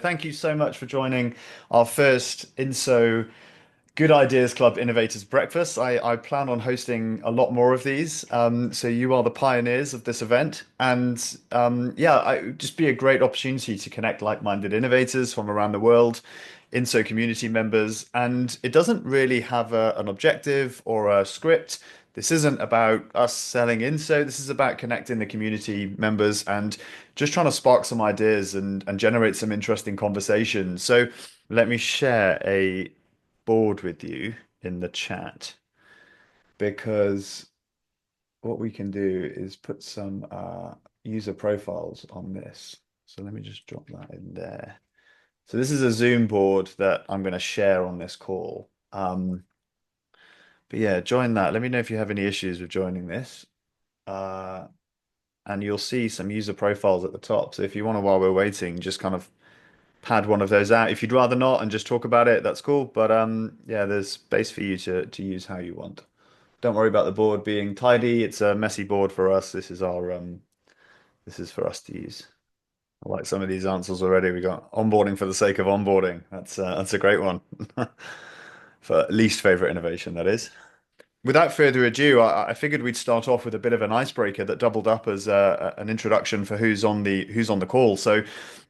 Thank you so much for joining our first INSO Good Ideas Club Innovators Breakfast. I plan on hosting a lot more of these. So you are the pioneers of this event. And it would just be a great opportunity to connect like-minded innovators from around the world, INSO community members. And it doesn't really have an objective or a script. This isn't about us selling INSO. This is about connecting the community members and just trying to spark some ideas and generate some interesting conversations. So let me share a board with you in the chat because what we can do is put some user profiles on this. So let me just drop that in there. So this is a Zoom board that I'm going to share on this call. But yeah, join that. Let me know if you have any issues with joining this. Uh, and you'll see some user profiles at the top. So if you want to, while we're waiting, just kind of pad one of those out. If you'd rather not and just talk about it, that's cool. But yeah, there's space for you to use how you want. Don't worry about the board being tidy. It's a messy board for us. This is for us to use. I like some of these answers already. We got onboarding for the sake of onboarding. That's a great one. For least favorite innovation, that is. Without further ado, I figured we'd start off with a bit of an icebreaker that doubled up as an introduction for who's on the call. So,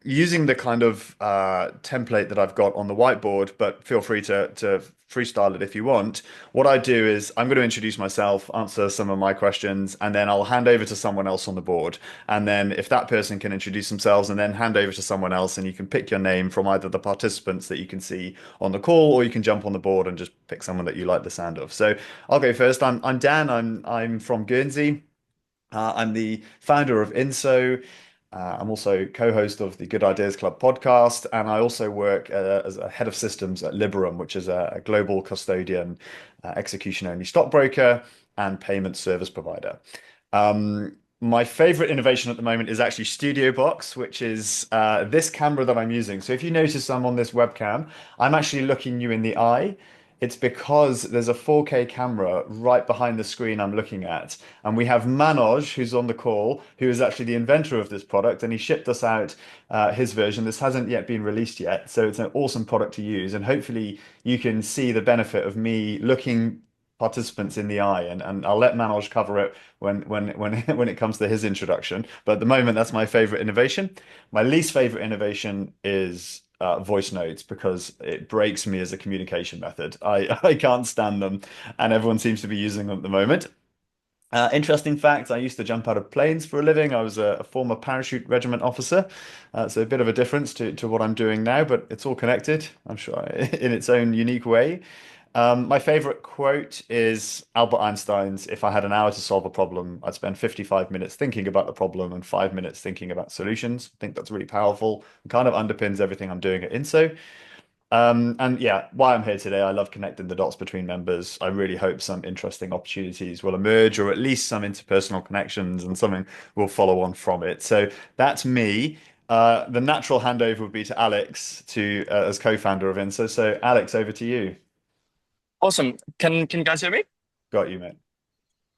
using the kind of template that I've got on the whiteboard, but feel free to freestyle it if you want. What I do is I'm going to introduce myself, answer some of my questions, and then I'll hand over to someone else on the board. And then if that person can introduce themselves and then hand over to someone else, and you can pick your name from either the participants that you can see on the call, or you can jump on the board and just pick someone that you like the sound of. So I'll go first. I'm Dan. I'm from Guernsey. I'm the founder of INSO. I'm also co-host of the Good Ideas Club podcast, and I also work as a head of systems at Liberum, which is a global custodian, execution-only stockbroker, and payment service provider. My favorite innovation at the moment is actually Studio Box, which is this camera that I'm using. So if you notice I'm on this webcam, I'm actually looking you in the eye. It's because there's a 4K camera right behind the screen I'm looking at. And we have Manoj, who's on the call, who is actually the inventor of this product, and he shipped us out his version. This hasn't yet been released yet, so it's an awesome product to use. And hopefully you can see the benefit of me looking participants in the eye, and I'll let Manoj cover it when it comes to his introduction. But at the moment, that's my favorite innovation. My least favorite innovation is voice notes because it breaks me as a communication method. I can't stand them, and everyone seems to be using them at the moment. Interesting fact, I used to jump out of planes for a living. I was a former parachute regiment officer. So a bit of a difference to what I'm doing now, but it's all connected, I'm sure, in its own unique way. My favorite quote is Albert Einstein's, "If I had an hour to solve a problem, I'd spend 55 minutes thinking about the problem and 5 minutes thinking about solutions." I think that's really powerful and kind of underpins everything I'm doing at INSO. And yeah, why I'm here today, I love connecting the dots between members. I really hope some interesting opportunities will emerge, or at least some interpersonal connections, and something will follow on from it. So that's me. The natural handover would be to Alex to as co-founder of INSO. So Alex, over to you. Awesome. Can you guys hear me? Got you, mate.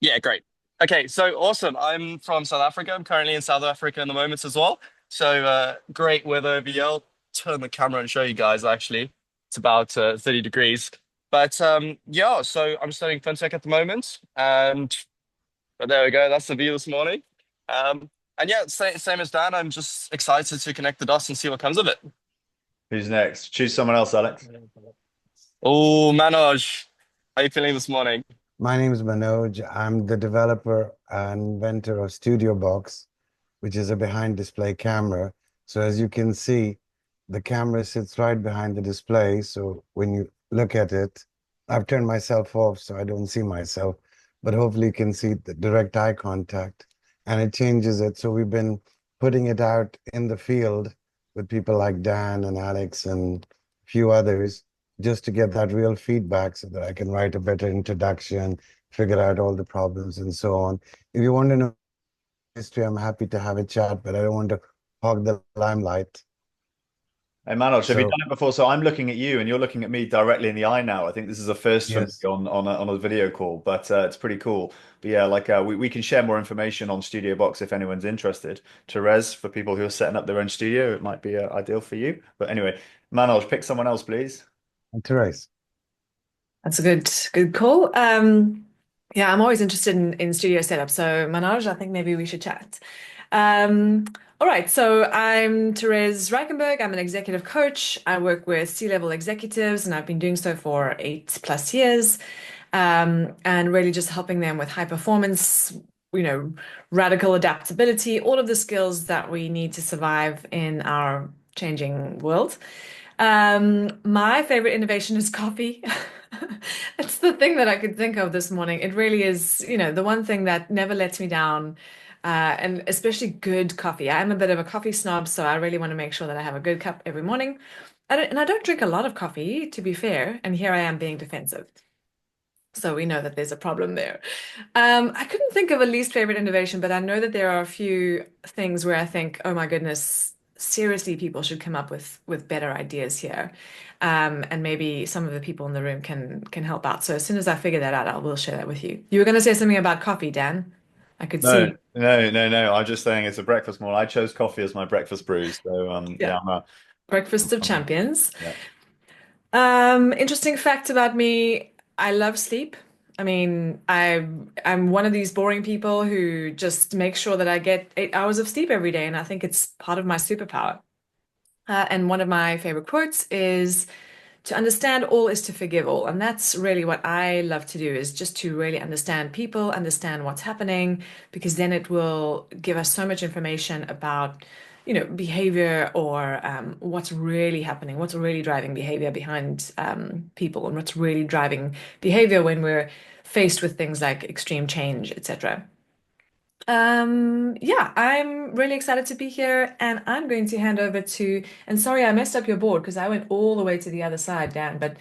Yeah, great. Okay, so awesome. I'm from South Africa. I'm currently in South Africa in the moment as well. So great weather over here. I'll turn the camera and show you guys actually. It's about 30 degrees. But yeah, so I'm studying fintech at the moment. And but there we go. That's the view this morning. And yeah, same as Dan. I'm just excited to connect the dots and see what comes of it. Who's next? Choose someone else, Alex. Oh, Manoj, how you feeling this morning? My name is Manoj. I'm the developer and inventor of Studio Box, which is a behind display camera. So as you can see, the camera sits right behind the display. So when you look at it, I've turned myself off so I don't see myself, but hopefully you can see the direct eye contact and it changes it. So we've been putting it out in the field with people like Dan and Alex and a few others just to get that real feedback so that I can write a better introduction, figure out all the problems and so on. If you want to know history, I'm happy to have a chat, but I don't want to hog the limelight. Hey Manoj, have you So done it before? So I'm looking at you and you're looking at me directly in the eye now. I think this is a first for me yes, on a video call, but it's pretty cool. But yeah, like we can share more information on Studio Box if anyone's interested. Therese, for people who are setting up their own studio, it might be ideal for you. But anyway, Manoj, pick someone else, please. Therese. That's a good call. Yeah, I'm always interested in studio setup. So Manoj, I think maybe we should chat. Um, all right, so I'm Therese Reichenberg. I'm an executive coach. I work with C-level executives, and I've been doing so for 8+ years. And really just helping them with high performance, you know, radical adaptability, all of the skills that we need to survive in our changing world. My favorite innovation is coffee. It's the thing that I could think of this morning. It really is, the one thing that never lets me down, and especially good coffee. I'm a bit of a coffee snob, so I really want to make sure that I have a good cup every morning. And I don't drink a lot of coffee, to be fair, and here I am being defensive. So we know that there's a problem there. I couldn't think of a least favorite innovation, but I know that there are a few things where I think, oh my goodness, seriously, people should come up with better ideas here. And maybe some of the people in the room can help out. So as soon as I figure that out, I will share that with you. You were going to say something about coffee, Dan. I could No, see. no. I'm just saying it's a breakfast morning. I chose coffee as my breakfast brew. So Yeah, yeah, breakfast of I'm champions. yeah. Interesting fact about me, I love sleep. I mean, I'm one of these boring people who just makes sure that I get 8 hours of sleep every day, and I think it's part of my superpower. And one of my favorite quotes is to understand all is to forgive all. And that's really what I love to do is just to really understand people, understand what's happening, because then it will give us so much information about, behavior or what's really happening, what's really driving behavior behind people, and what's really driving behavior when we're faced with things like extreme change, etc. Yeah, I'm really excited to be here, and I'm going to hand over and sorry I messed up your board because I went all the way to the other side, Dan, but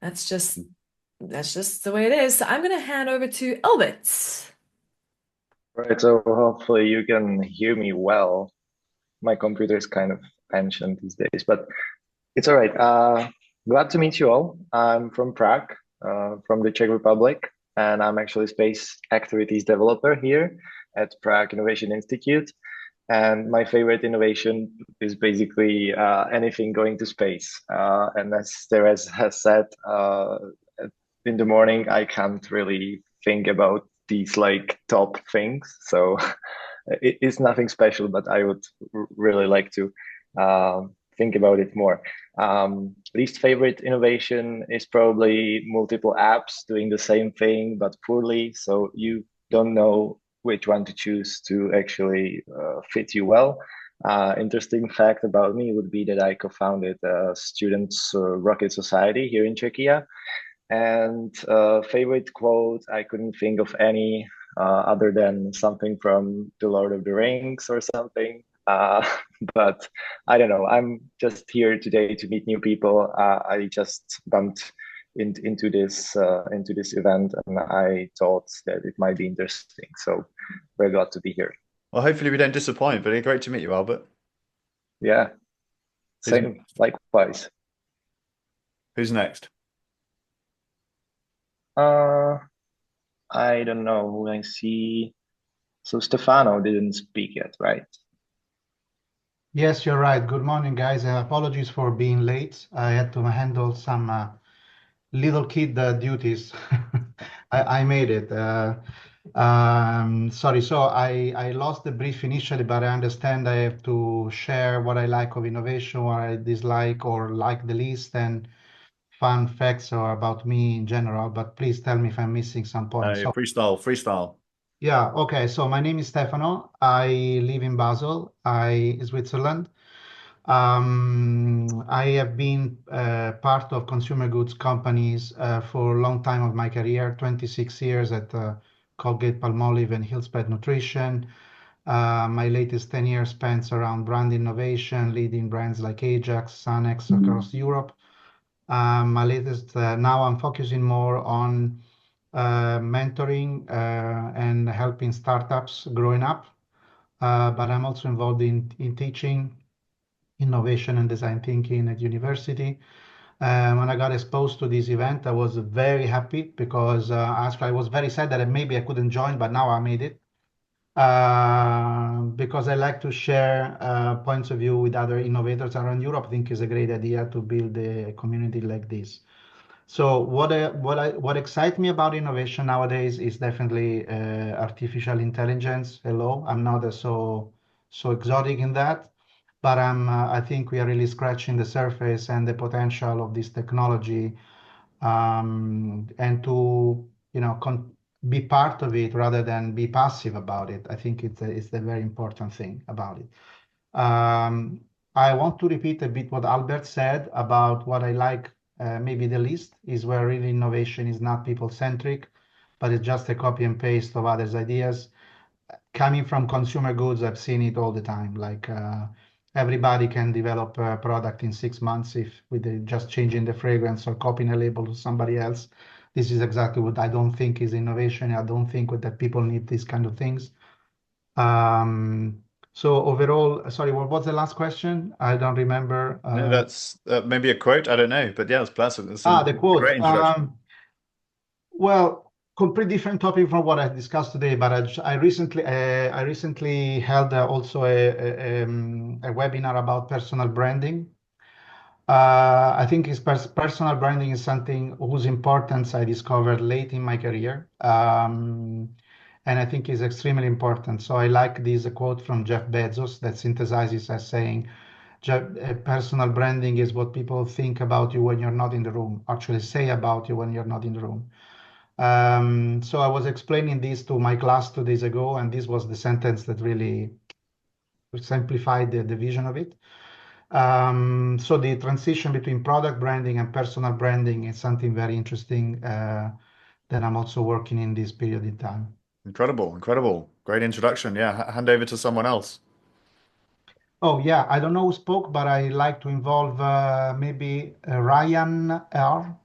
that's just that's just the way it is. So I'm going to hand over to Elbit. Right, so hopefully you can hear me well. My computer is kind of ancient these days, but it's all right. Glad to meet you all. I'm from Prague, from the Czech Republic, and I'm actually space activities developer here at Prague Innovation Institute. And my favorite innovation is basically anything going to space. And as Therese has said, in the morning, I can't really think about these like top things. So it's nothing special, but I would really like to think about it more. Least favorite innovation is probably multiple apps doing the same thing, but poorly. So you don't know which one to choose to actually fit you well. Interesting fact about me would be that I co-founded Students Rocket Society here in Czechia. And favorite quote, I couldn't think of any other than something from The Lord of the Rings or something. But I don't know. I'm just here today to meet new people. I just bumped into this event, and I thought that it might be interesting. So we're glad to be here. Well, hopefully we don't disappoint, but great to meet you, Albert. Yeah, Who's, same, likewise. who's next? Uh, I don't know who I see. So Stefano didn't speak yet, right? Yes, you're right. Good morning, guys. Apologies for being late. I had to handle some little kid duties. I made it. Sorry. So I lost the brief initially, but I understand I have to share what I like of innovation, what I dislike or like the least, and fun facts or about me in general. But please tell me if I'm missing some points. So Freestyle. yeah, okay. So my name is Stefano. I live in Basel, Switzerland. I have been part of consumer goods companies for a long time of my career, 26 years at Colgate Palmolive and Hillspet Nutrition. My latest 10 years spent around brand innovation, leading brands like Ajax, Sanex across Europe. My latest, now I'm focusing more on mentoring and helping startups growing up, but I'm also involved in teaching innovation and design thinking at university. When I got exposed to this event, I was very happy because actually I was very sad that maybe I couldn't join, but now I made it. Because I like to share points of view with other innovators around Europe. I think is a great idea to build a community like this. So what excites me about innovation nowadays is definitely artificial intelligence. Hello, I'm not so exotic in that, but I think we are really scratching the surface and the potential of this technology, and to be part of it rather than be passive about it. I think it's the very important thing about it. Um, I want to repeat a bit what Albert said about what I like, maybe the least is where really innovation is not people-centric, but it's just a copy and paste of others' ideas. Coming from consumer goods, I've seen it all the time. Like everybody can develop a product in 6 months if with just changing the fragrance or copying a label to somebody else. This is exactly what I don't think is innovation. I don't think that people need these kind of things. So overall, sorry, what was the last question? I don't remember. No, that's maybe a quote. I don't know, but yeah, it's pleasant. It's The a quote. great introduction. Well, complete different topic from what I discussed today, but I recently held also a webinar about personal branding. I think personal branding is something whose importance I discovered late in my career, and I think is extremely important. So I like this quote from Jeff Bezos that synthesizes as saying, personal branding is what people think about you when you're not in the room, actually say about you when you're not in the room. So I was explaining this to my class 2 days ago, and this was the sentence that really simplified the vision of it. So the transition between product branding and personal branding is something very interesting that I'm also working in this period in time. Incredible, incredible. Great introduction. Yeah, hand over to someone else. Oh yeah, I don't know who spoke, but I like to involve maybe Ryan R.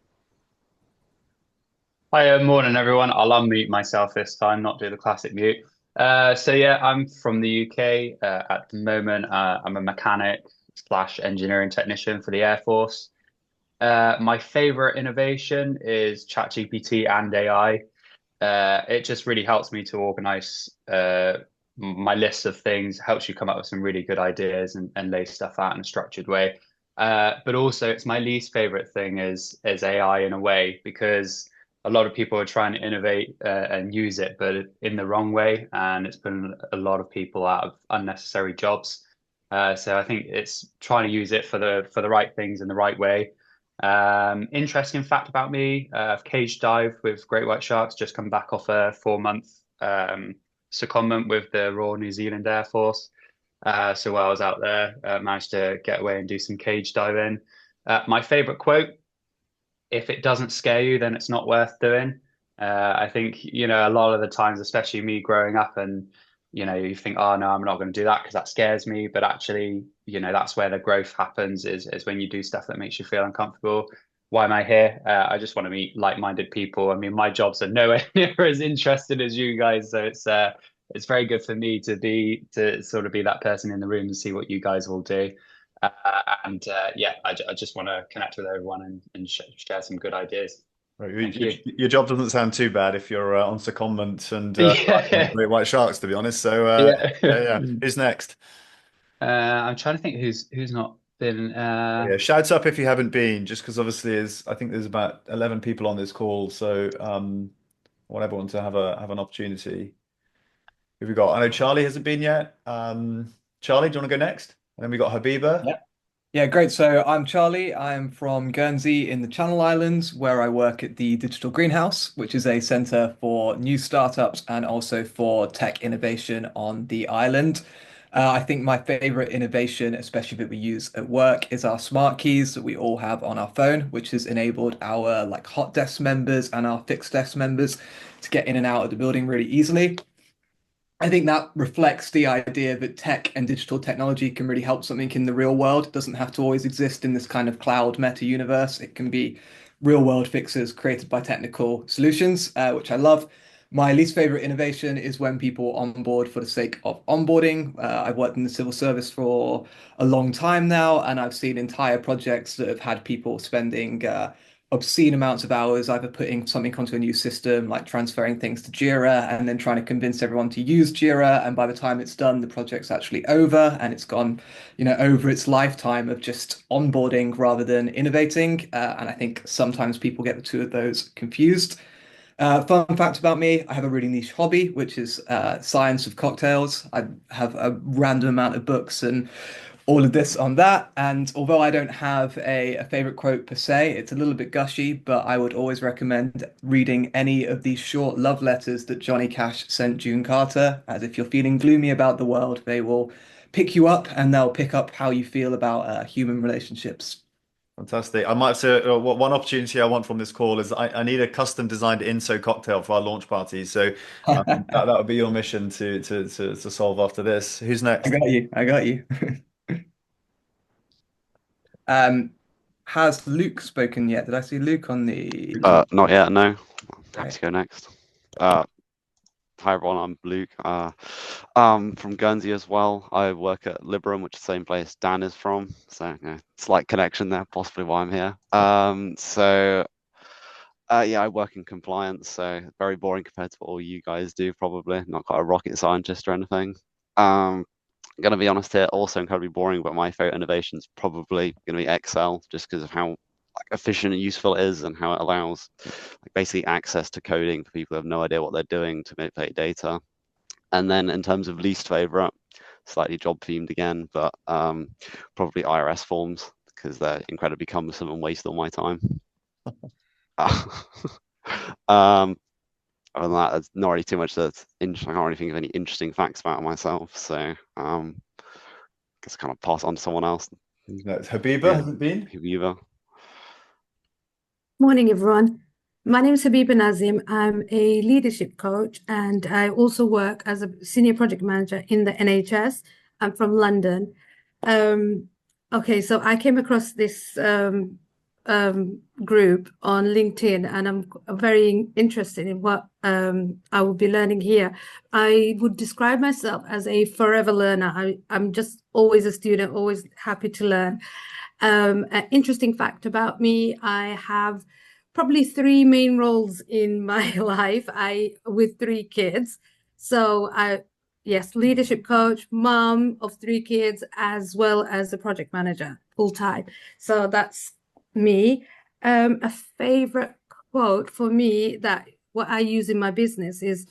Hi, morning everyone. I'll unmute myself this time, not do the classic mute. So yeah, I'm from the UK. At the moment, I'm a mechanic slash engineering technician for the Air Force. My favorite innovation is ChatGPT and AI. It just really helps me to organize my list of things, helps you come up with some really good ideas and lay stuff out in a structured way. But also, it's my least favorite thing is AI in a way, because a lot of people are trying to innovate and use it, but in the wrong way, and it's putting a lot of people out of unnecessary jobs. So I think it's trying to use it for the right things in the right way. Interesting fact about me, I've cage dived with great white sharks, just come back off a 4 month secondment with the Royal New Zealand Air Force. So while I was out there, managed to get away and do some cage diving. My favorite quote, if it doesn't scare you, then it's not worth doing. I think, a lot of the times, especially me growing up, and, you think, oh, no, I'm not going to do that because that scares me. But actually, that's where the growth happens is when you do stuff that makes you feel uncomfortable. Why am I here? I just want to meet like-minded people. I mean, my jobs are nowhere near as interested as you guys. So it's very good for me to sort of be that person in the room and see what you guys will do. Yeah, I just want to connect with everyone and share some good ideas. Right. Your job doesn't sound too bad if you're on secondment and Yeah. great white sharks, to be honest. So yeah. Who's next? I'm trying to think who's not been. Yeah, shouts up if you haven't been, just because obviously I think there's about 11 people on this call, so I want everyone to have an opportunity. Who we got? I know Charlie hasn't been yet. Charlie, do you want to go next? And then we got Habiba. Yeah. Yeah, great. So I'm Charlie. I'm from Guernsey in the Channel Islands, where I work at the Digital Greenhouse, which is a centre for new startups and also for tech innovation on the island. I think my favorite innovation, especially that we use at work, is our smart keys that we all have on our phone, which has enabled our hot desk members and our fixed desk members to get in and out of the building really easily. I think that reflects the idea that tech and digital technology can really help something in the real world. It doesn't have to always exist in this kind of cloud meta universe. It can be real world fixes created by technical solutions, which I love. My least favorite innovation is when people onboard for the sake of onboarding. I've worked in the civil service for a long time now, and I've seen entire projects that have had people spending obscene amounts of hours either putting something onto a new system, like transferring things to Jira, and then trying to convince everyone to use Jira. And by the time it's done, the project's actually over, and it's gone, over its lifetime of just onboarding rather than innovating. And I think sometimes people get the two of those confused. Fun fact about me, I have a really niche hobby, which is science of cocktails. I have a random amount of books and all of this on that. And although I don't have a favorite quote per se, it's a little bit gushy, but I would always recommend reading any of these short love letters that Johnny Cash sent June Carter, as if you're feeling gloomy about the world, they will pick you up and they'll pick up how you feel about human relationships. Fantastic. I might say one opportunity I want from this call is I need a custom designed INSO cocktail for our launch party. So that would be your mission to solve after this. Who's I next? got you. I got you. Has Luke spoken yet? Did I see Luke on the? Not yet, no. Happy Right. to go next. Hi everyone, I'm Luke. From Guernsey as well. I work at Liberum, which is the same place Dan is from. So slight connection there, possibly why I'm here. Yeah, I work in compliance, so very boring compared to what all you guys do, probably. Not quite a rocket scientist or anything. I'm gonna be honest here, also incredibly boring, but my favorite innovation is probably gonna be Excel, just because of how efficient and useful it is and how it allows basically access to coding for people who have no idea what they're doing to manipulate data. And then in terms of least favorite, slightly job themed again, but probably IRS forms because they're incredibly cumbersome and waste all my time. Other than that, there's not really too much that's interesting. I can't really think of any interesting facts about myself, so guess kind of pass on to someone else. Habiba, Yeah. has it been? Habiba. Morning, everyone. My name is Habiba Nazim. I'm a leadership coach and I also work as a senior project manager in the NHS. I'm from London. Okay, so I came across this group on LinkedIn and I'm very interested in what I will be learning here. I would describe myself as a forever learner. I'm just always a student, always happy to learn. An interesting fact about me, I have probably three main roles in my life. With three kids. So yes, leadership coach, mom of three kids, as well as a project manager full time. So that's me. A favorite quote for me that what I use in my business is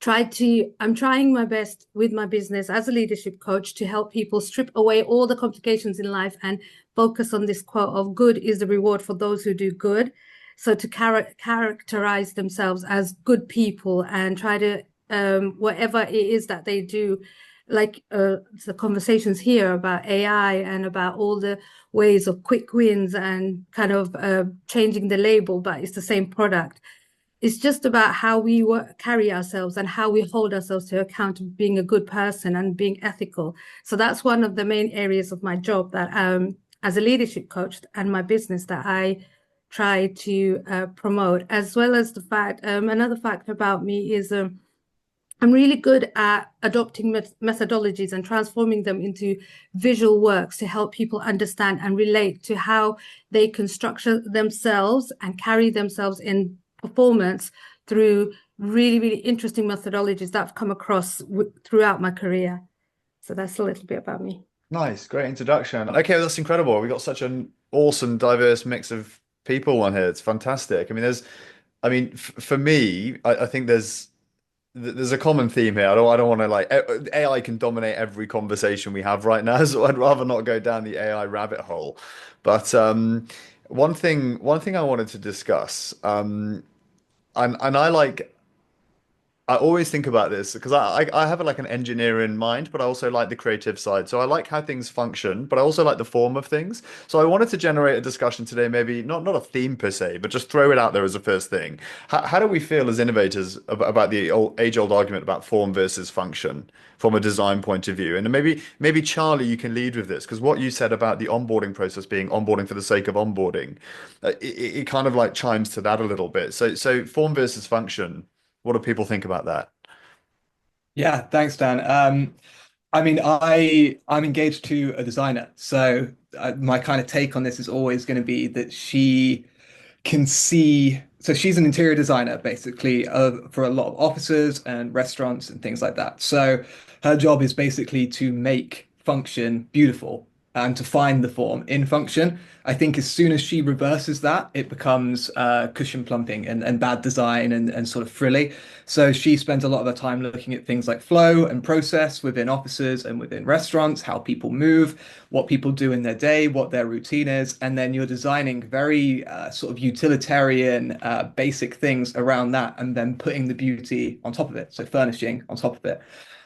I'm trying my best with my business as a leadership coach to help people strip away all the complications in life and focus on this quote of good is the reward for those who do good. So to characterize themselves as good people and try to whatever it is that they do, like the conversations here about AI and about all the ways of quick wins and kind of changing the label, but it's the same product. It's just about how we carry ourselves and how we hold ourselves to account of being a good person and being ethical. So that's one of the main areas of my job that as a leadership coach and my business that I try to promote, as well as the fact, another fact about me is I'm really good at adopting methodologies and transforming them into visual works to help people understand and relate to how they can structure themselves and carry themselves in performance through really, really interesting methodologies that I've come across throughout my career. So that's a little bit about me. Nice, great introduction. Okay, that's incredible. We got such an awesome, diverse mix of people on here. It's fantastic. For me, I think there's a common theme here. I don't want to like AI can dominate every conversation we have right now, so I'd rather not go down the AI rabbit hole. But one thing I wanted to discuss, and I always think about this because I have like an engineering mind, but I also like the creative side. So I like how things function, but I also like the form of things. So I wanted to generate a discussion today, maybe not a theme per se, but just throw it out there as a first thing. How do we feel as innovators about the age-old argument about form versus function from a design point of view? And maybe Charlie, you can lead with this because what you said about the onboarding process being onboarding for the sake of onboarding, it kind of like chimes to that a little bit. So form versus function. What do people think about that? Yeah, thanks, Dan. I mean, I'm engaged to a designer, so my kind of take on this is always going to be that she can see. So she's an interior designer, basically, for a lot of offices and restaurants and things like that. So her job is basically to make function beautiful and to find the form in function. I think as soon as she reverses that, it becomes cushion plumping and bad design and sort of frilly. So she spends a lot of her time looking at things like flow and process within offices and within restaurants, how people move, what people do in their day, what their routine is, and then you're designing very sort of utilitarian, basic things around that, and then putting the beauty on top of it, so furnishing on top of it.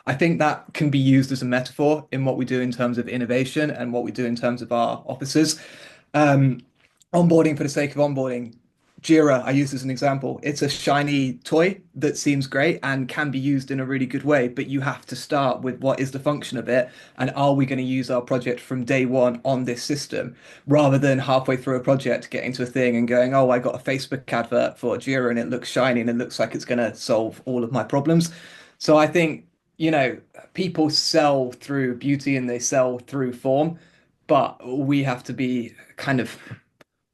I think that can be used as a metaphor in what we do in terms of innovation and what we do in terms of our offices. Um, Onboarding for the sake of onboarding. Jira, I use as an example. It's a shiny toy that seems great and can be used in a really good way, but you have to start with what is the function of it and are we going to use our project from day one on this system rather than halfway through a project getting to a thing and going, oh, I got a Facebook advert for Jira and it looks shiny and it looks like it's going to solve all of my problems. So I think, people sell through beauty and they sell through form, but we have to be kind of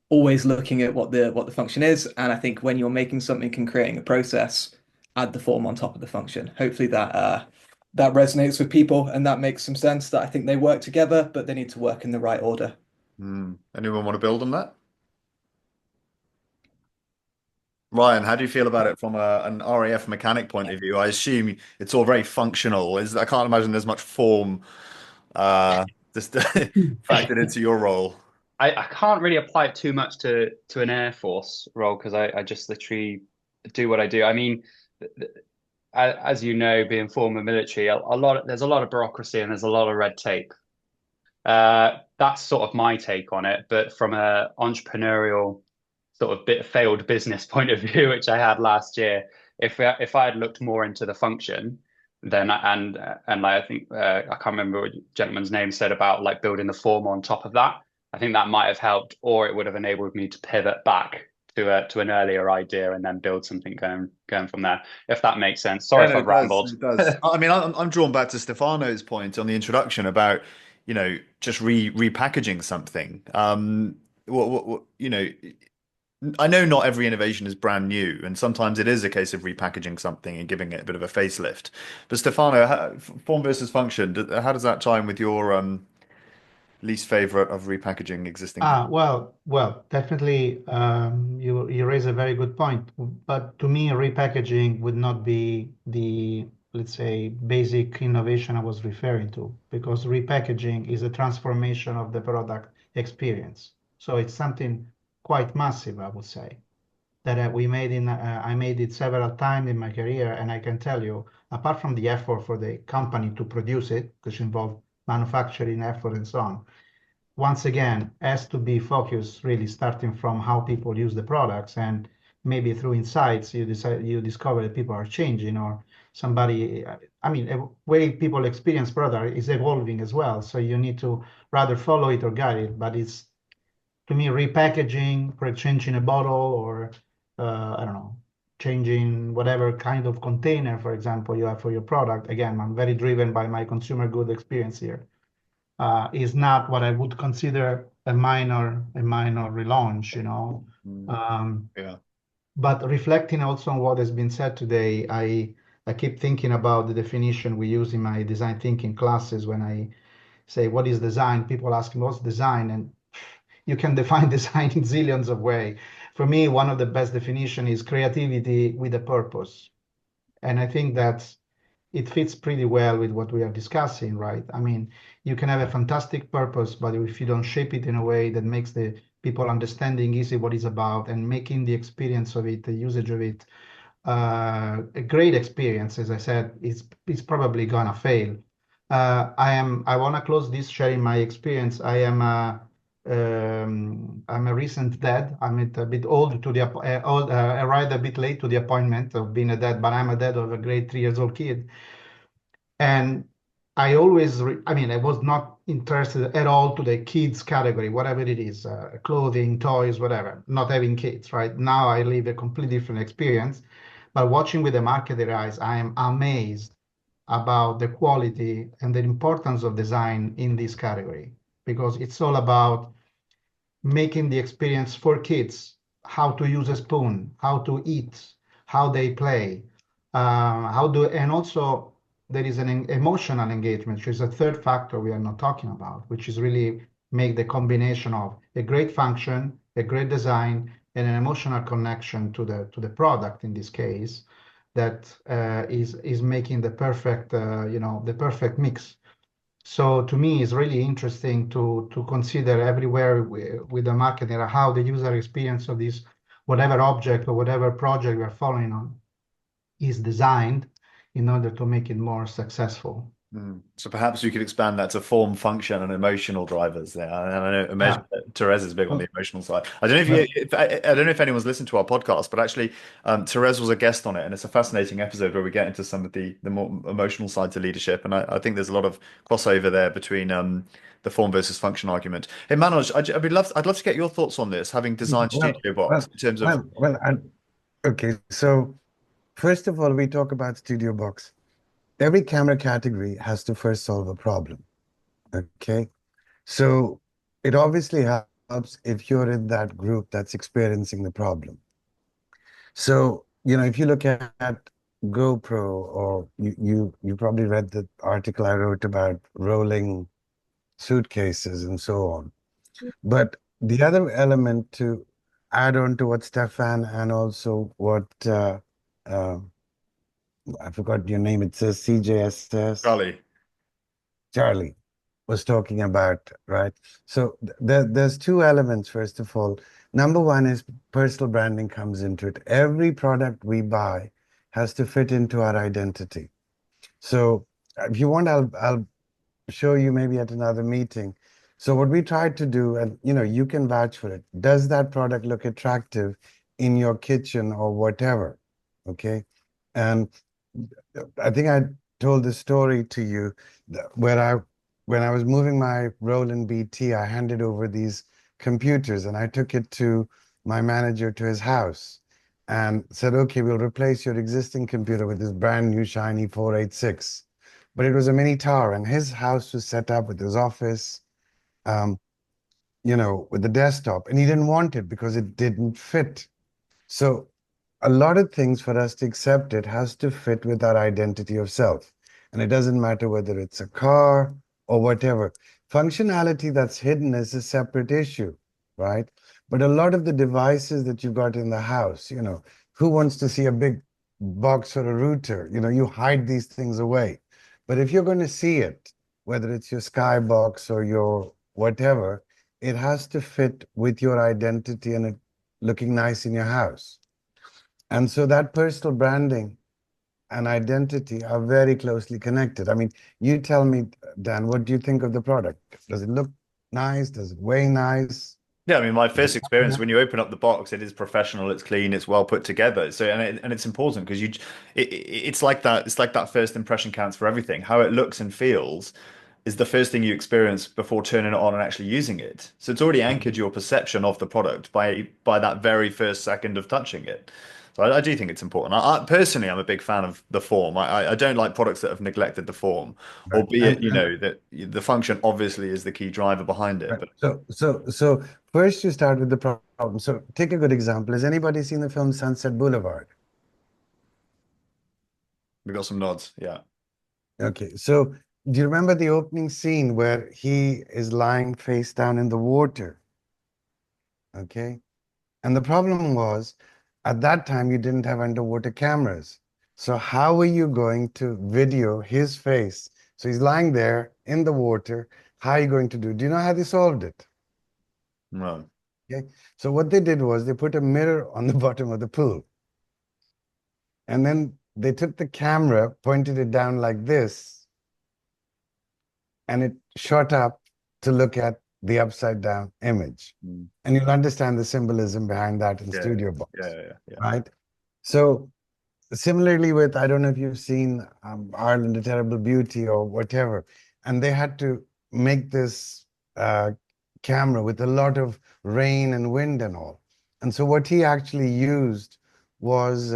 always looking at what the function is. And I think when you're making something and creating a process, add the form on top of the function. Hopefully that resonates with people and that makes some sense that I think they work together, but they need to work in the right order. Anyone want to build on that? Ryan, how do you feel about it from an RAF mechanic point of view? I assume it's all very functional. I can't imagine there's much form just factored into your role. I can't really apply it too much to an Air Force role because I just literally do what I do. I mean, as you know, being former military, there's a lot of bureaucracy and there's a lot of red tape. That's sort of my take on it. But from a entrepreneurial sort of failed business point of view, which I had last year, if I had looked more into the function, then I think I can't remember what the gentleman's name said about like building the form on top of that. I think that might have helped, or it would have enabled me to pivot back to an earlier idea and then build something going from there. If that makes sense. Sorry if I've rambled. It does. I mean, I'm drawn back to Stefano's point on the introduction about, just repackaging something. I know not every innovation is brand new, and sometimes it is a case of repackaging something and giving it a bit of a facelift. But Stefano, form versus function, how does that tie in with your least favorite of repackaging existing? Well, definitely, you raise a very good point. But to me, repackaging would not be the, let's say, basic innovation I was referring to, because repackaging is a transformation of the product experience. So it's something quite massive, I would say, that I made it several times in my career, and I can tell you, apart from the effort for the company to produce it, which involved manufacturing effort and so on, once again, has to be focused really starting from how people use the products, and maybe through insights you discover that people are changing, or somebody, I mean, a way people experience product is evolving as well. So you need to rather follow it or guide it. But it's, to me, repackaging, for changing a bottle, or I don't know, changing whatever kind of container, for example, you have for your product. Again, I'm very driven by my consumer good experience here. Is not what I would consider a minor relaunch, Yeah. But reflecting also on what has been said today, I keep thinking about the definition we use in my design thinking classes. When I say what is design, people ask me what's design, and you can define design in zillions of ways. For me, one of the best definition is creativity with a purpose, and I think that it fits pretty well with what we are discussing, right? I mean, you can have a fantastic purpose, but if you don't shape it in a way that makes the people understanding easy what it's about and making the experience of it, the usage of it, a great experience, as I said, it's probably gonna fail. I want to close this sharing my experience. I'm a recent dad. I'm a bit old to the arrived a bit late to the appointment of being a dad, but I'm a dad of a great 3 years old kid. And I always, I mean, I was not interested at all to the kids category, whatever it is, clothing, toys, whatever, not having kids, right? Now I live a completely different experience. But watching with the marketer eyes, I am amazed about the quality and the importance of design in this category, because it's all about making the experience for kids, how to use a spoon, how to eat, how they play, and also there is an emotional engagement, which is a third factor we are not talking about, which is really make the combination of a great function, a great design, and an emotional connection to the product in this case, that is making the perfect the perfect mix. So to me, it's really interesting to consider everywhere with the marketing how the user experience of this whatever object or whatever project we are following on is designed in order to make it more successful. So perhaps we could expand that to form, function, and emotional drivers there. And I know Yeah. Therese is big on the emotional side. I don't know Well, I don't know if anyone's listened to our podcast, but actually, Therese was a guest on it, and it's a fascinating episode where we get into some of the more emotional side to leadership. And I think there's a lot of crossover there between the form versus function argument. Hey, Manoj, I'd love to get your thoughts on this, having designed Studio Box in terms of. Okay. So first of all, we talk about Studio Box. Every camera category has to first solve a problem. Okay. So it obviously helps if you're in that group that's experiencing the problem. So, if you look at GoPro, or you probably read the article I wrote about rolling suitcases and so on. But the other element to add on to what Stefan and also what I forgot your name, it says CJSS. Charlie was talking about, right? So there's two elements, first of all. Number one is personal branding comes into it. Every product we buy has to fit into our identity. So if you want, I'll show you maybe at another meeting. So what we tried to do, and you can vouch for it, does that product look attractive in your kitchen or whatever? Okay. And I think I told the story to you where when I was moving my role in BT, I handed over these computers and I took it to my manager to his house and said, okay, we'll replace your existing computer with this brand new shiny 486. But it was a mini tower, and his house was set up with his office, with the desktop, and he didn't want it because it didn't fit. So a lot of things, for us to accept it, has to fit with our identity of self. And it doesn't matter whether it's a car or whatever. Functionality that's hidden is a separate issue, right? But a lot of the devices that you've got in the house, who wants to see a big box or a router? You hide these things away. But if you're going to see it, whether it's your Skybox or your whatever, it has to fit with your identity and it looking nice in your house. And so that personal branding and identity are very closely connected. I mean, you tell me, Dan, what do you think of the product? Does it look nice? Does it weigh nice? Yeah, I mean, my first experience when you open up the box, it is professional, it's clean, it's well put together. So, and it's important because it's like that. It's like that first impression counts for everything. How it looks and feels is the first thing you experience before turning it on and actually using it. So it's already anchored your perception of the product by that very first second of touching it. So I do think it's important. Personally, I'm a big fan of the form. I don't like products that have neglected the form, Right. albeit, that the function obviously is the key driver behind it. Right. But So first you start with the problem. So take a good example. Has anybody seen the film Sunset Boulevard? we got some nods. Yeah. Okay. So do you remember the opening scene where he is lying face down in the water? Okay. And the problem was, at that time, you didn't have underwater cameras. So how are you going to video his face? So he's lying there in the water. How are you going to do? Do you know how they solved it? No. Okay. So what they did was they put a mirror on the bottom of the pool. And then they took the camera, pointed it down like this, and it shot up to look at the upside down image. And you'll understand the symbolism behind that in Studio Box. Yeah. Right? So similarly with, I don't know if you've seen Ireland, A Terrible Beauty or whatever, and they had to make this camera with a lot of rain and wind and all. And so what he actually used was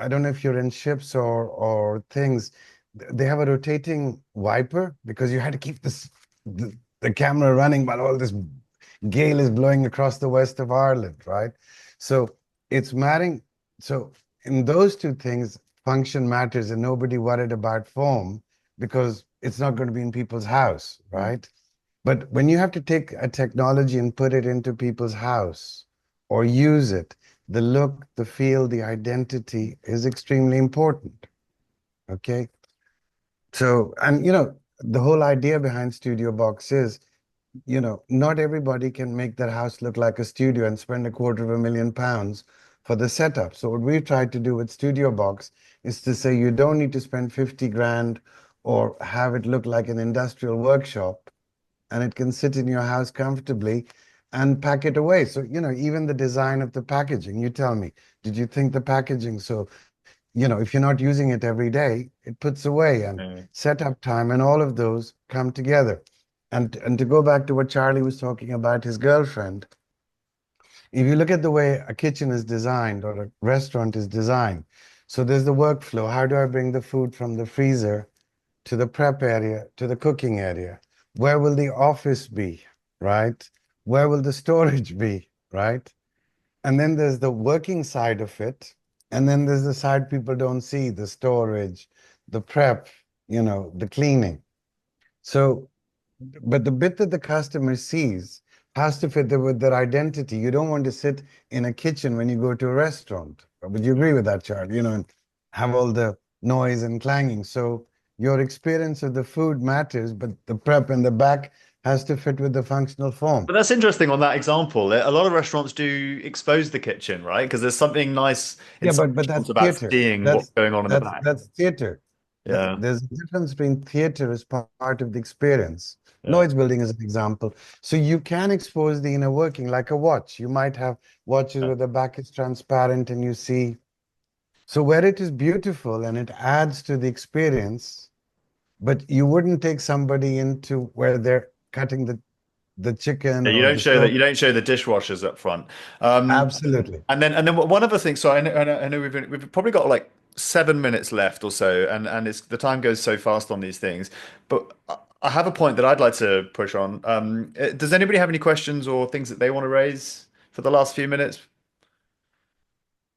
I don't know if you're in ships or things, they have a rotating wiper because you had to keep the camera running while all this gale is blowing across the west of Ireland, right? So it's matting. So in those two things, function matters, and nobody worried about form because it's not going to be in people's house, right? But when you have to take a technology and put it into people's house or use it, the look, the feel, the identity is extremely important. Okay. So, and the whole idea behind Studio Box is, not everybody can make their house look like a studio and spend £250,000 for the setup. So what we've tried to do with Studio Box is to say you don't need to spend 50 grand or have it look like an industrial workshop, and it can sit in your house comfortably and pack it away. So, even the design of the packaging, you tell me, did you think the packaging? So, if you're not using it every day, it puts away, and setup time and all of those come together. And to go back to what Charlie was talking about, his girlfriend, if you look at the way a kitchen is designed or a restaurant is designed, so there's the workflow. How do I bring the food from the freezer to the prep area to the cooking area? Where will the office be, right? Where will the storage be, right? And then there's the working side of it. And then there's the side people don't see, the storage, the prep, the cleaning. So, but the bit that the customer sees has to fit with their identity. You don't want to sit in a kitchen when you go to a restaurant. Would you agree with that, Charlie? And have all the noise and clanging. So your experience of the food matters, but the prep in the back has to fit with the functional form. But that's interesting on that example. A lot of restaurants do expose the kitchen, right? Because there's something nice in Yeah, some but that's restaurants about theater. seeing what's going on in the back. That's theater. Yeah. There's a difference between theater as part of the experience. Yeah. Lloyd's building is an example. So you can expose the inner working like a watch. You might have watches where the back is transparent and you see. So where it is beautiful and it adds to the experience, but you wouldn't take somebody into where they're cutting the chicken Yeah, you or don't the show that. stove. You don't show the dishwashers up front. Absolutely. And then one other thing. So I know we've probably got like 7 minutes left or so, and it's the time goes so fast on these things. But I have a point that I'd like to push on. Does anybody have any questions or things that they want to raise for the last few minutes?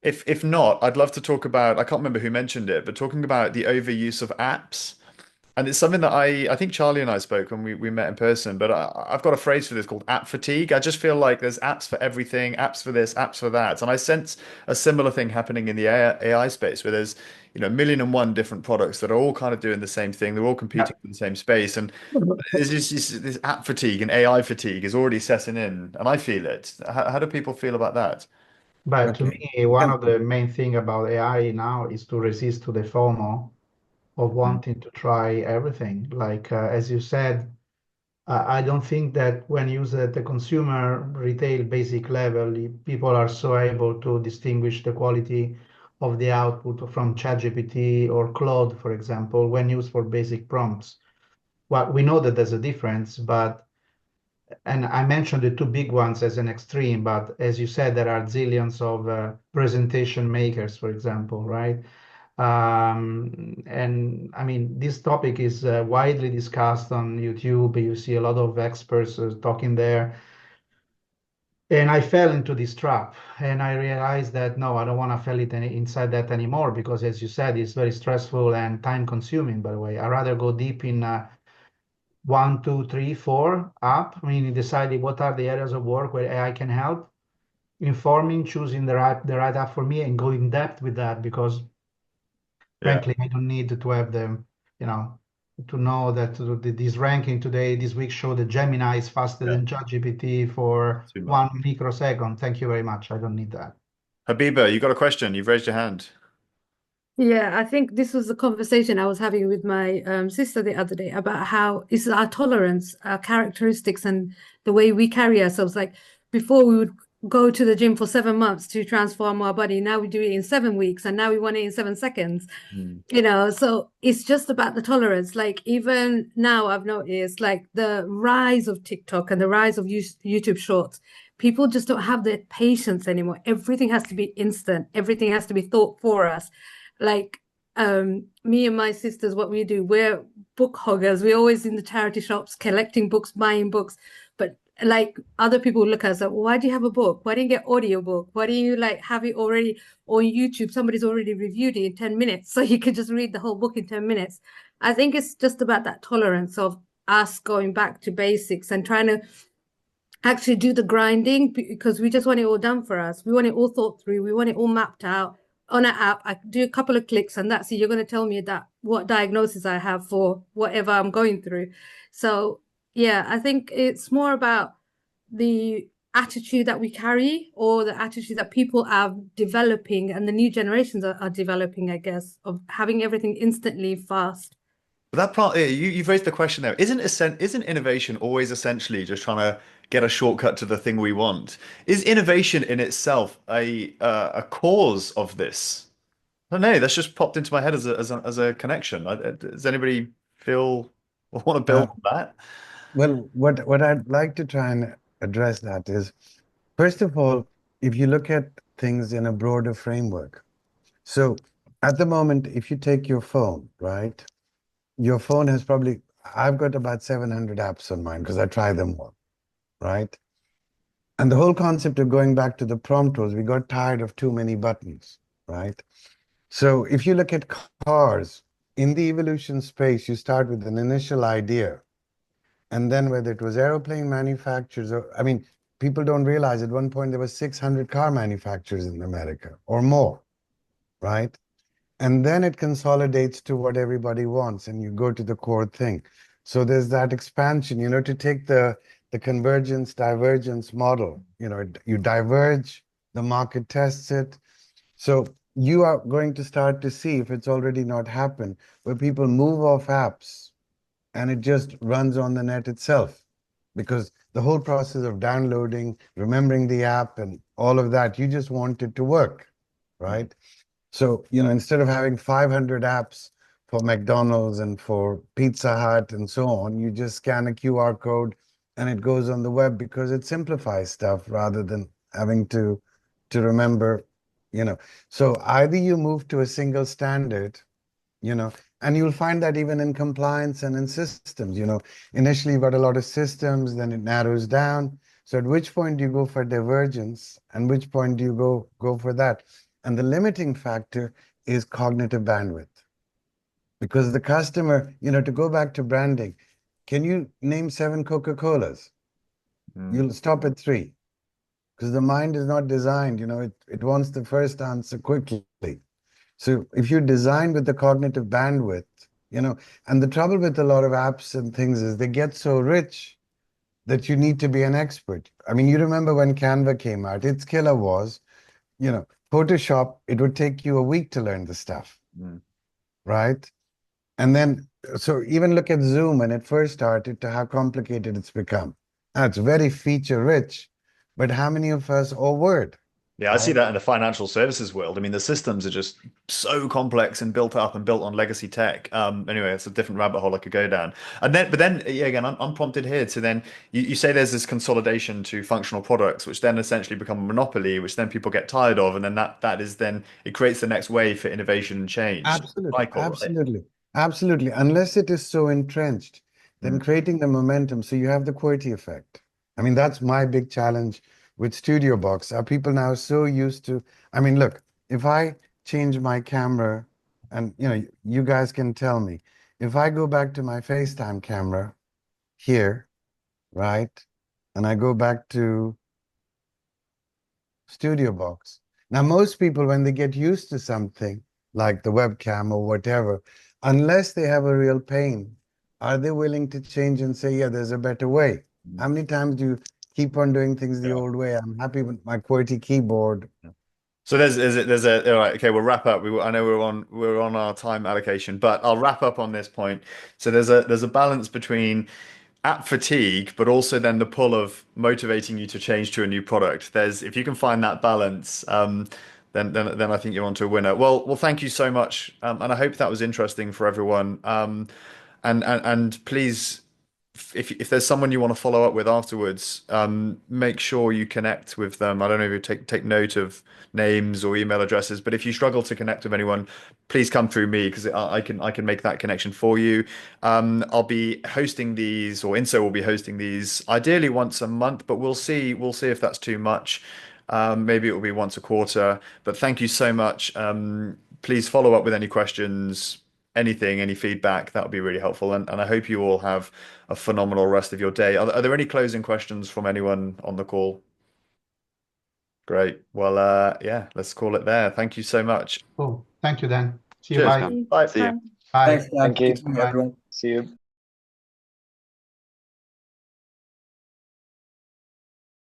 If not, I'd love to talk about, I can't remember who mentioned it, but talking about the overuse of apps. And it's something that I think Charlie and I spoke when we met in person, but I've got a phrase for this called app fatigue. I just feel like there's apps for everything, apps for this, apps for that. And I sense a similar thing happening in the AI space where there's, a million and one different products that are all kind of doing the same thing. They're all competing for the same space. And there's this app fatigue and AI fatigue is already setting in, and I feel it. How do people feel about that? But to Okay. me, one of the main thing about AI now is to resist to the FOMO of wanting to try everything. Like as you said, I don't think that when used at the consumer retail basic level, people are so able to distinguish the quality of the output from ChatGPT or Claude, for example, when used for basic prompts. Well, we know that there's a difference, and I mentioned the two big ones as an extreme, but as you said, there are zillions of presentation makers, for example, right? And I mean, this topic is widely discussed on YouTube. You see a lot of experts talking there. And I fell into this trap and I realized that no, I don't want to fall inside that anymore because, as you said, it's very stressful and time consuming, by the way. I'd rather go deep in 1, 2, 3, 4 app, meaning deciding what are the areas of work where AI can help, informing, choosing the right app for me and go in depth with that because frankly, I don't need to have them, to know that this ranking today, this week, show that Gemini is faster than ChatGPT for Too much. 1 microsecond. Thank you very much. I don't need that. Habiba, you got a question? You've raised your hand. Yeah, I think this was a conversation I was having with my sister the other day about how it's our tolerance, our characteristics, and the way we carry ourselves. Like before, go to the gym for 7 months to transform our body. Now we do it in 7 weeks, and now we want it in 7 seconds. So it's just about the tolerance. Like even now I've noticed like the rise of TikTok and the rise of YouTube Shorts. People just don't have the patience anymore. Everything has to be instant. Everything has to be thought for us. Like me and my sisters, what we do, we're book hoggers. We're always in the charity shops collecting books, buying books. But like other people look at us like, why do you have a book? Why didn't you get audio book? Why do you like have it already on YouTube? Somebody's already reviewed it in 10 minutes, so you could just read the whole book in 10 minutes. I think it's just about that tolerance of us going back to basics and trying to actually do the grinding, because we just want it all done for us. We want it all thought through. We want it all mapped out on an app. I do a couple of clicks and that's it. You're going to tell me that what diagnosis I have for whatever I'm going through. So yeah, I think it's more about the attitude that we carry, or the attitude that people are developing and the new generations are developing, I guess, of having everything instantly fast. But that part, you've raised the question there. Isn't innovation always essentially just trying to get a shortcut to the thing we want? Is innovation in itself a cause of this? I don't know. That's just popped into my head as a connection. Does anybody feel or want to build on that? Well, what I'd like to try and address that is, first of all, if you look at things in a broader framework. So at the moment, if you take your phone, right? Your phone has probably, I've got about 700 apps on mine because I try them all, right? And the whole concept of going back to the prompt was we got tired of too many buttons, right? So if you look at cars, in the evolution space, you start with an initial idea. And then whether it was aeroplane manufacturers, or, I mean, people don't realize at one point there were 600 car manufacturers in America or more, right? And then it consolidates to what everybody wants, and you go to the core thing. So there's that expansion, to take the convergence divergence model, you diverge, the market tests it. So you are going to start to see, if it's already not happened, where people move off apps and it just runs on the net itself. Because the whole process of downloading, remembering the app and all of that, you just want it to work, right? So, instead of having 500 apps for McDonald's and for Pizza Hut and so on, you just scan a QR code and it goes on the web, because it simplifies stuff rather than having to remember, So either you move to a single standard, and you'll find that even in compliance and in systems, initially you've got a lot of systems, then it narrows down. So at which point do you go for divergence, and which point do you go for that? And the limiting factor is cognitive bandwidth. Because the customer, to go back to branding, can you name 7 Coca-Colas? You'll stop at 3. Because the mind is not designed, it wants the first answer quickly. So if you design with the cognitive bandwidth, and the trouble with a lot of apps and things is they get so rich that you need to be an expert. I mean, you remember when Canva came out, its killer was, Photoshop, it would take you a week to learn the stuff, right? And then, so even look at Zoom when it first started to how complicated it's become. Now, it's very feature rich, but how many of us, or Word? Yeah, I see that in the financial services world. I mean, the systems are just so complex and built up and built on legacy tech. Anyway, it's a different rabbit hole I could go down. But then, yeah, again, I'm prompted here to then you say there's this consolidation to functional products, which then essentially become a monopoly, which then people get tired of, and then that is then it creates the next wave for innovation and change. Absolutely, Cycle, right? absolutely. Unless it is so entrenched, then creating the momentum, so you have the QWERTY effect. I mean, that's my big challenge with Studio Box. Are people now so used to, I mean, look, if I change my camera, and you guys can tell me, if I go back to my FaceTime camera here, right, and I go back to Studio Box. Now, most people, when they get used to something like the webcam or whatever, unless they have a real pain, are they willing to change and say, yeah, there's a better way? How many times do you keep on doing things the old way? I'm happy with my QWERTY keyboard. So there's a all right, okay, we'll wrap up. I know we're on our time allocation, but I'll wrap up on this point. So there's a balance between app fatigue, but also then the pull of motivating you to change to a new product. If you can find that balance, then I think you're onto a winner. Well, thank you so much, and I hope that was interesting for everyone. And please, if there's someone you want to follow up with afterwards, make sure you connect with them. I don't know if you take note of names or email addresses, but if you struggle to connect with anyone, please come through me because I can make that connection for you. I'll be hosting these, or INSO will be hosting these, ideally once a month, but we'll see. We'll see if that's too much. Maybe it will be once a quarter. But thank you so much. Please follow up with any questions, anything, any feedback. That would be really helpful. And I hope you all have a phenomenal rest of your day. Are there any closing questions from anyone on the call? Great. Well, yeah, let's call it there. Thank you so much. Cool. Thank you, Dan. See you. Cheers. Bye. Bye. See you. Bye. Thanks, Dan. Thank you. Good to meet Bye. everyone. See you.